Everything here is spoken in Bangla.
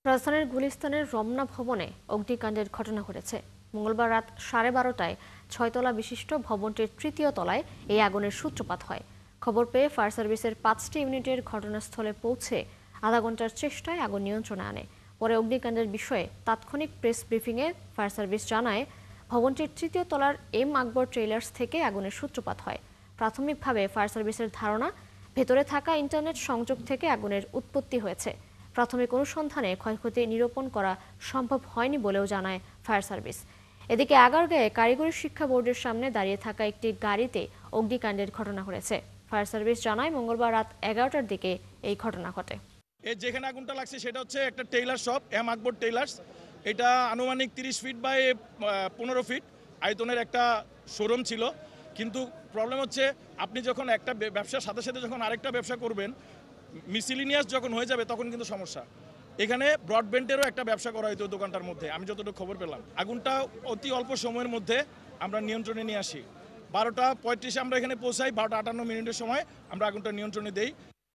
রাজধানীর গুলিস্তানের রমনা ভবনে অগ্নিকাণ্ডের ঘটনা ঘটেছে। মঙ্গলবার রাত 12:30টায় 6 তলা বিশিষ্ট ভবনটির তৃতীয় তলায় এই আগুনের সূত্রপাত হয়। খবর পেয়ে ফায়ার সার্ভিসের 5টি ইউনিটের ঘটনাস্থলে পৌঁছে আধা ঘন্টার চেষ্টায় আগুন নিয়ন্ত্রণে আনে। পরে অগ্নিকাণ্ডের বিষয়ে তাৎক্ষণিক প্রেস ব্রিফিংয়ে ফায়ার সার্ভিস জানায়, ভবনটির তৃতীয় তলার এম আকবর ট্রেলার্স থেকে আগুনের সূত্রপাত হয়। প্রাথমিকভাবে ফায়ার সার্ভিসের ধারণা, ভেতরে থাকা ইন্টারনেট সংযোগ থেকে আগুনের উৎপত্তি হয়েছে। প্রাথমিক অনুসন্ধানে ক্ষয়ক্ষতি নিরূপণ করা সম্ভব হয়নি বলেও জানায় ফায়ার সার্ভিস। এদিকে আগারগাঁয়ে কারিগরি শিক্ষা বোর্ডের সামনে দাঁড়িয়ে থাকা একটি গাড়িতে অগ্নিকাণ্ডের ঘটনা ঘটেছে। ফায়ার সার্ভিস জানায়, মঙ্গলবার রাত 11টার দিকে এই ঘটনা ঘটে। যেখানে আগুনটা লাগছে সেটা হচ্ছে একটা টেইলার শপ, এম আকবর টেইলার্স। এটা আনুমানিক 30 ফিট বাই 15 ফিট আয়তনের একটা শোরুম ছিল। কিন্তু প্রবলেম হচ্ছে, আপনি যখন একটা ব্যবসার সাথে সাথে যখন আরেকটা ব্যবসা করবেন, মিসিলিনিয়াস যখন হয়ে যাবে তখন কিন্তু সমস্যা। এখানে ব্রডব্যান্ডেরও একটা ব্যবসা করা হতো দোকানটার মধ্যে, আমি যতটুকু খবর পেলাম। আগুনটা অতি অল্প সময়ের মধ্যে আমরা নিয়ন্ত্রণে নিয়ে আসি। 12টা 35 আমরা এখানে পৌঁছাই, 12টা 58 মিনিটের সময় আমরা আগুনটা নিয়ন্ত্রণে দেই।